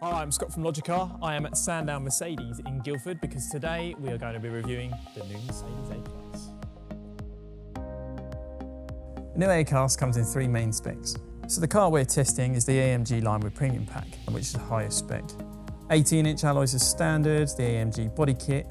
Hi, I'm Scott from Logicar. I am at Sandown Mercedes in Guildford because today we are going to be reviewing the new Mercedes A-Class. The new A-Class comes in three main specs. So the car we're testing is the AMG line with Premium Pack, which is the highest spec. 18-inch alloys as standard, the AMG body kit,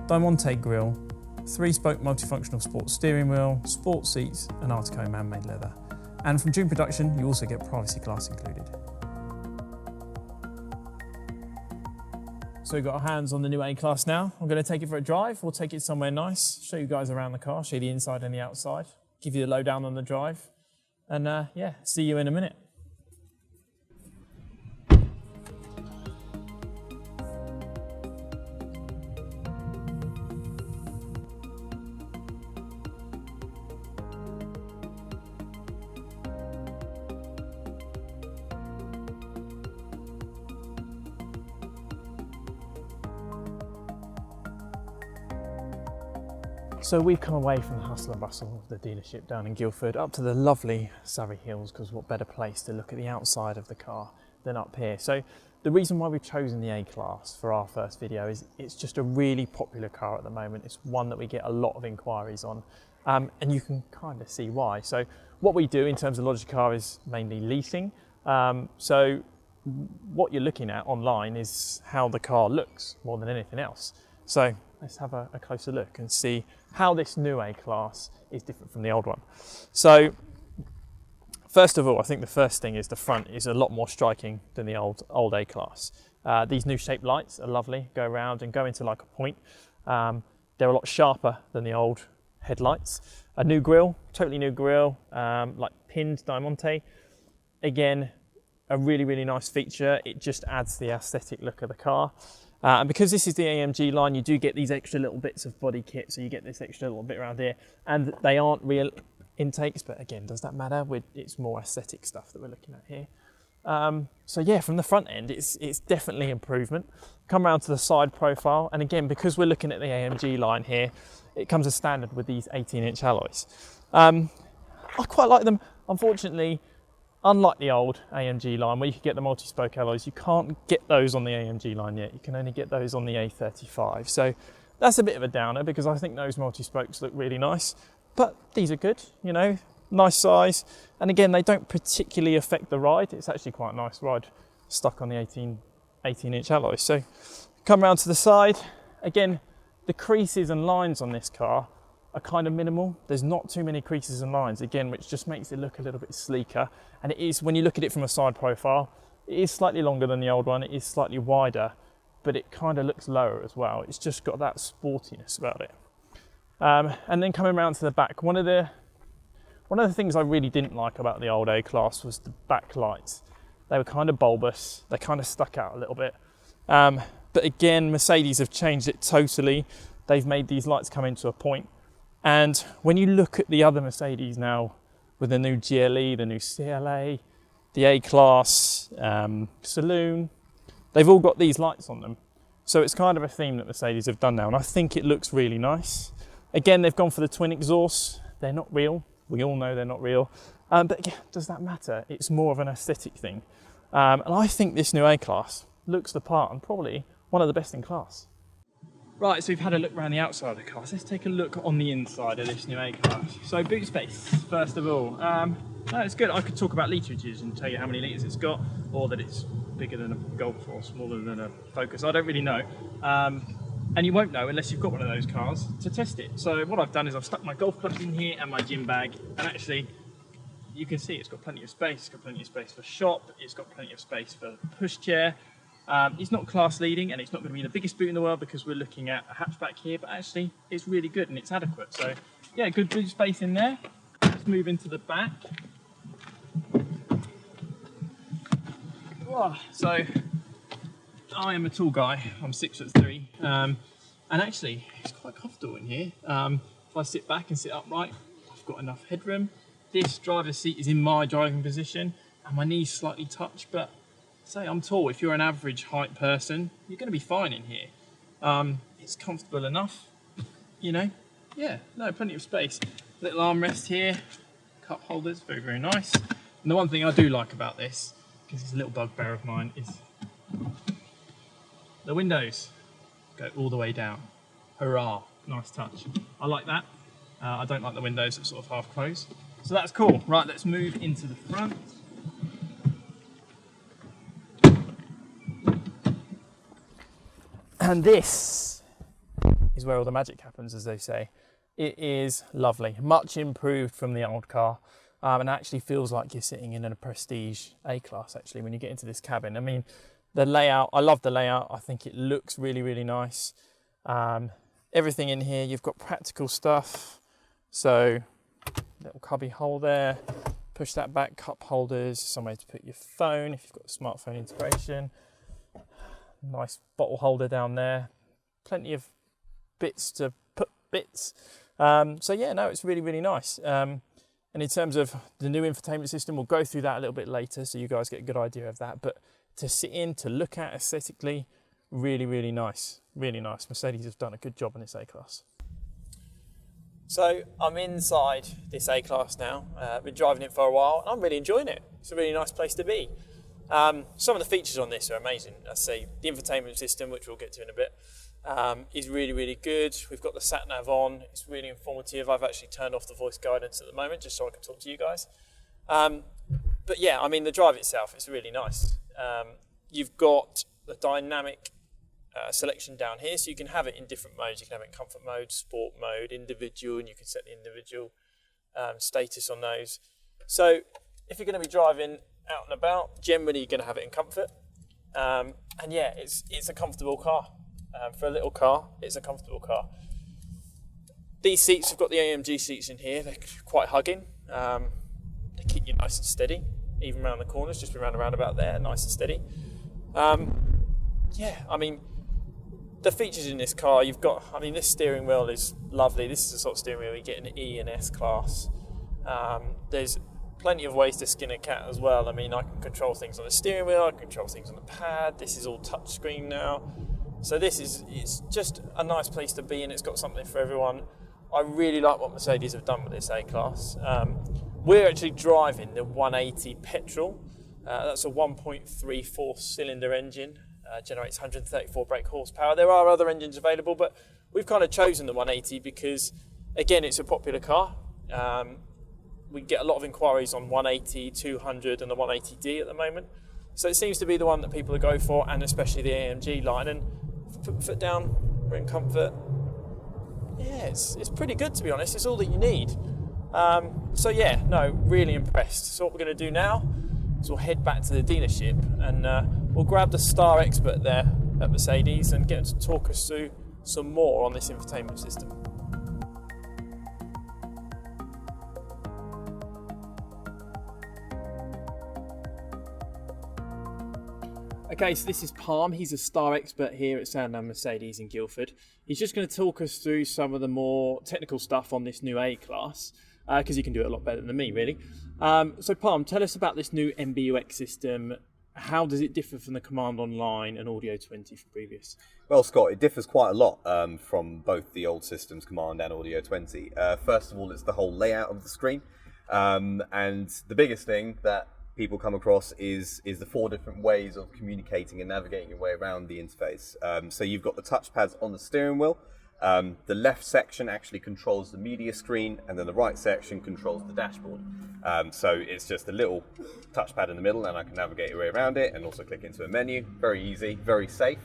Diamante grille, 3-spoke multifunctional sports steering wheel, sport seats and Artico man-made leather. And from June production, you also get privacy glass included. So we've got our hands on the new A-Class now. I'm going to take it for a drive. We'll take it somewhere nice, show you guys around the car, show you the inside and the outside, give you the lowdown on the drive, and yeah, see you in a minute. So we've come away from the hustle and bustle of the dealership down in Guildford up to the lovely Surrey Hills, because what better place to look at the outside of the car than up here. So the reason why we've chosen the A-Class for our first video is it's just a really popular car at the moment. It's one that we get a lot of inquiries on, and you can kind of see why. So what we do in terms of Logicar is mainly leasing. So what you're looking at online is how the car looks more than anything else. So let's have a closer look and see how this new A-Class is different from the old one. So first of all, I think the first thing is the front is a lot more striking than the old A-Class. These new shaped lights are lovely, go around and go into like a point. They're a lot sharper than the old headlights. A new grille, totally new grille, like pinned Diamante. Again, a really, really nice feature. It just adds the aesthetic look of the car. And because this is the AMG line, you do get these extra little bits of body kit, so you get this extra little bit around here, and they aren't real intakes, but again, does that matter? It's more aesthetic stuff that we're looking at here. So yeah, from the front end, it's definitely improvement. Come around to the side profile, and again, because we're looking at the AMG line here, it comes as standard with these 18-inch alloys. I quite like them. Unfortunately, unlike the old AMG line where you could get the multi-spoke alloys, you can't get those on the AMG line yet. You can only get those on the A35. So that's a bit of a downer because I think those multi-spokes look really nice. But these are good, you know, nice size. And again, they don't particularly affect the ride. It's actually quite a nice ride stuck on the 18-inch alloys. So come around to the side. Again, the creases and lines on this car are kind of minimal. There's not too many creases and lines, again, which just makes it look a little bit sleeker. And it is, when you look at it from a side profile, it is slightly longer than the old one, it is slightly wider, but it kind of looks lower as well. It's just got that sportiness about it. And then coming around to the back, one of the things I really didn't like about the old A-Class was the back lights. They were kind of bulbous, they kind of stuck out a little bit. But again, Mercedes have changed it totally. They've made these lights come into a point. And when you look at the other Mercedes now, with the new GLE, the new CLA, the A-Class, Saloon, they've all got these lights on them. So it's kind of a theme that Mercedes have done now, and I think it looks really nice. Again, they've gone for the twin exhausts. They're not real. We all know they're not real. But again, does that matter? It's more of an aesthetic thing. And I think this new A-Class looks the part and probably one of the best in class. Right, so we've had a look around the outside of the car. So let's take a look on the inside of this new A-Class. So boot space, first of all. No, it's good. I could talk about litrages and tell you how many litres it's got, or that it's bigger than a Golf or smaller than a Focus. I don't really know. And you won't know unless you've got one of those cars to test it. So what I've done is I've stuck my golf clubs in here and my gym bag, and actually you can see it's got plenty of space. It's got plenty of space for shop. It's got plenty of space for pushchair. It's not class leading, and it's not going to be the biggest boot in the world because we're looking at a hatchback here, but actually it's really good and it's adequate. So yeah, good boot space in there. Let's move into the back. Oh, so I am a tall guy, I'm 6'3", and actually it's quite comfortable in here. If I sit back and sit upright, I've got enough headroom. This driver's seat is in my driving position and my knees slightly touch, but say I'm tall, if you're an average height person, you're going to be fine in here. It's comfortable enough, you know. Yeah, no, plenty of space. Little armrest here, cup holders, very, very nice. And the one thing I do like about this, because it's a little bugbear of mine, is The windows go all the way down. Hurrah, nice touch. I like that. I don't like the windows that sort of half close. So that's cool. Right, let's move into the front. And this is where all the magic happens, as they say. It is lovely, much improved from the old car, and actually feels like you're sitting in a prestige A-Class actually when you get into this cabin. I mean, the layout, I love the layout. I think it looks really, really nice. Everything in here, you've got practical stuff. So, little cubby hole there, push that back, cup holders, somewhere to put your phone if you've got a smartphone integration. Nice bottle holder down there, plenty of bits to put bits. So yeah, no, it's really, really nice. And in terms of the new infotainment system, we'll go through that a little bit later so you guys get a good idea of that. But to sit in, to look at aesthetically, really, really nice. Really nice. Mercedes have done a good job on this A-Class. So I'm inside this A-Class now. I've been driving it for a while and I'm really enjoying it. It's a really nice place to be. Some of the features on this are amazing. I say the infotainment system, which we'll get to in a bit, is really, really good. We've got the sat nav on. It's really informative. I've actually turned off the voice guidance at the moment just so I can talk to you guys. But yeah, I mean, the drive itself is really nice. You've got the dynamic selection down here, so you can have it in different modes. You can have it in comfort mode, sport mode, individual, and you can set the individual status on those. So if you're going to be driving out and about, generally you're going to have it in comfort. And yeah, it's a comfortable car. For a little car, it's a comfortable car. These seats, we've got the AMG seats in here. They're quite hugging. They keep you nice and steady, even around the corners, just around the roundabout there, nice and steady. Yeah, I mean, the features in this car, you've got, I mean, this steering wheel is lovely. This is the sort of steering wheel you get in an E and S class. There's plenty of ways to skin a cat as well. I mean, I can control things on the steering wheel, I can control things on the pad. This is all touchscreen now. So it's just a nice place to be, and it's got something for everyone. I really like what Mercedes have done with this A-Class. We're actually driving the 180 petrol. That's a 1.34 cylinder engine, generates 134 brake horsepower. There are other engines available, but we've kind of chosen the 180 because, again, it's a popular car. We get a lot of inquiries on 180, 200 and the 180D at the moment. So it seems to be the one that people go for, and especially the AMG line. And put foot down, we're in comfort. Yeah, it's pretty good, to be honest. It's all that you need. So yeah, no, really impressed. So what we're going to do now is we'll head back to the dealership and we'll grab the star expert there at Mercedes and get him to talk us through some more on this infotainment system. Okay, so this is Palm. He's a star expert here at Sandown Mercedes in Guildford. He's just going to talk us through some of the more technical stuff on this new A-Class, because he can do it a lot better than me, really. So Palm, tell us about this new MBUX system. How does it differ from the Command Online and Audio 20 from previous? Well, Scott, it differs quite a lot from both the old systems, Command and Audio 20. First of all, it's the whole layout of the screen. And the biggest thing that people come across is the 4 different ways of communicating and navigating your way around the interface. So you've got the touchpads on the steering wheel. The left section actually controls the media screen, and then the right section controls the dashboard. So it's just a little touchpad in the middle, and I can navigate your way around it and also click into a menu. Very easy, very safe.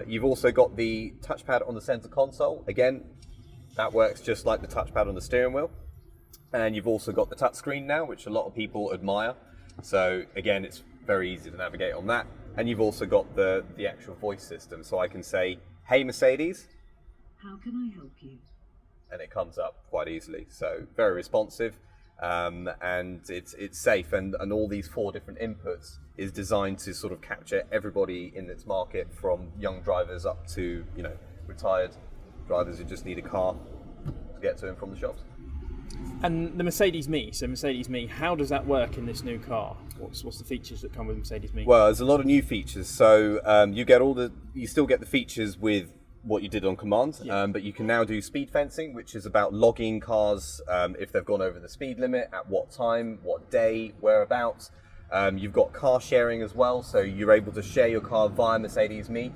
You've also got the touchpad on the center console. Again, that works just like the touchpad on the steering wheel. And you've also got the touchscreen now, which a lot of people admire. So again, it's very easy to navigate on that. And you've also got the actual voice system. So I can say, "Hey Mercedes, how can I help you?" And it comes up quite easily. So very responsive, and it's safe. And all these 4 different inputs is designed to sort of capture everybody in its market, from young drivers up to, you know, retired drivers who just need a car to get to and from the shops. And the Mercedes Me, so Mercedes Me, how does that work in this new car? What's the features that come with Mercedes Me? Well, there's a lot of new features. So you still get the features with what you did on Command, yeah. But you can now do speed fencing, which is about logging cars if they've gone over the speed limit, at what time, what day, whereabouts. You've got car sharing as well, so you're able to share your car via Mercedes Me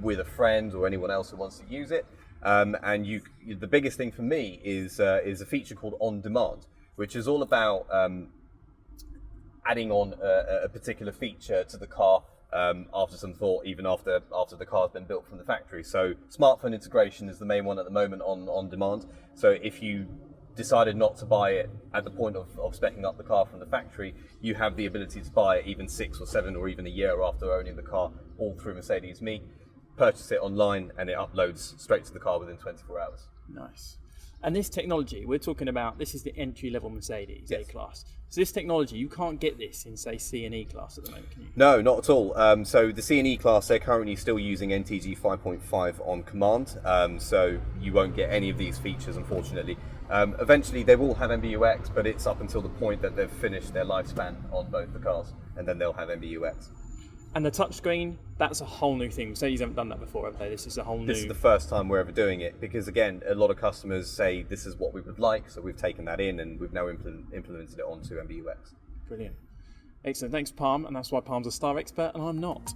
with a friend or anyone else who wants to use it. The biggest thing for me is a feature called On Demand, which is all about adding on a particular feature to the car after some thought, even after the car's been built from the factory. So smartphone integration is the main one at the moment on demand. So if you decided not to buy it at the point of speccing up the car from the factory, you have the ability to buy it even 6 or 7 or even a year after owning the car, all through Mercedes Me. Purchase it online and it uploads straight to the car within 24 hours. Nice. And this technology, we're talking about, this is the entry-level Mercedes Yes. A-Class. So this technology, you can't get this in, say, C and E-Class at the moment, can you? No, not at all. So the C and E class, they're currently still using NTG 5.5 on command. So you won't get any of these features, unfortunately. Eventually, they will have MBUX, but it's up until the point that they've finished their lifespan on both the cars, and then they'll have MBUX. And the touchscreen, that's a whole new thing. Mercedes haven't done that before, have they? This is a whole new... This is the first time we're ever doing it, because again, a lot of customers say this is what we would like, so we've taken that in and we've now implemented it onto MBUX. Brilliant. Excellent. Thanks, Palm. And that's why Palm's a star expert and I'm not.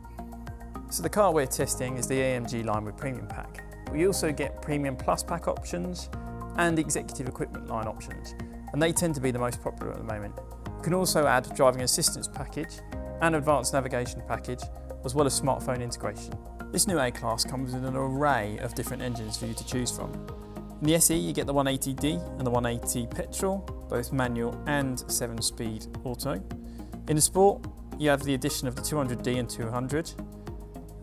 So the car we're testing is the AMG line with Premium Pack. We also get Premium Plus Pack options and Executive Equipment line options, and they tend to be the most popular at the moment. You can also add Driving Assistance Package and Advanced Navigation Package, as well as smartphone integration. This new A-Class comes with an array of different engines for you to choose from. In the SE, you get the 180D and the 180 petrol, both manual and 7-speed auto. In the Sport, you have the addition of the 200D and 200.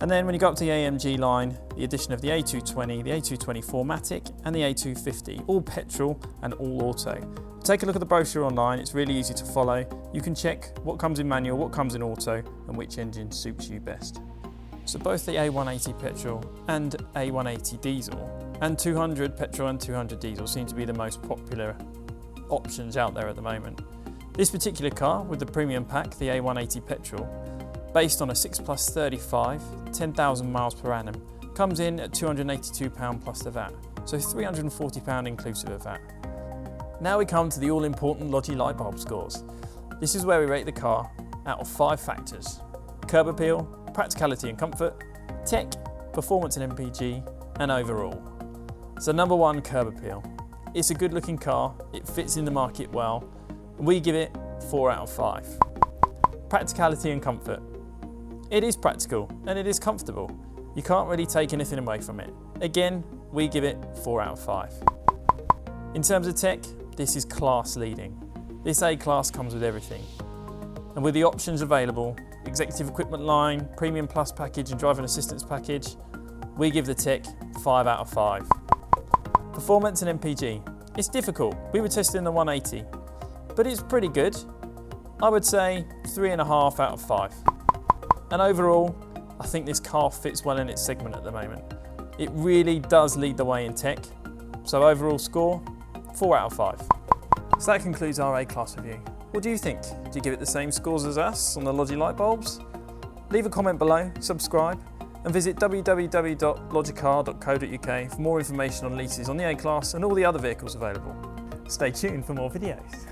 And then when you go up to the AMG line, the addition of the A220, the A220 4MATIC and the A250, all petrol and all auto. Take a look at the brochure online, it's really easy to follow. You can check what comes in manual, what comes in auto, and which engine suits you best. So both the A180 petrol and A180 diesel and 200 petrol and 200 diesel seem to be the most popular options out there at the moment. This particular car with the Premium Pack, the A180 petrol, based on a 6+35, 10,000 miles per annum, comes in at £282 plus the VAT, so £340 inclusive of VAT. Now we come to the all-important Logi light bulb scores. This is where we rate the car out of 5 factors: curb appeal, practicality and comfort, tech, performance and MPG, and overall. So number 1, curb appeal. It's a good looking car, it fits in the market well, and we give it 4 out of 5. Practicality and comfort. It is practical and it is comfortable. You can't really take anything away from it. Again, we give it 4 out of 5. In terms of tech, this is class leading. This A-Class comes with everything. And with the options available, Executive Equipment line, Premium Plus package and Driving Assistance package, we give the tech 5 out of 5. Performance and MPG. It's difficult. We were testing the 180, but it's pretty good. I would say 3.5 out of 5. And overall, I think this car fits well in its segment at the moment. It really does lead the way in tech. So overall score, 4 out of 5. So that concludes our A-Class review. What do you think? Do you give it the same scores as us on the Logi light bulbs? Leave a comment below, subscribe, and visit www.logicar.co.uk for more information on leases on the A-Class and all the other vehicles available. Stay tuned for more videos.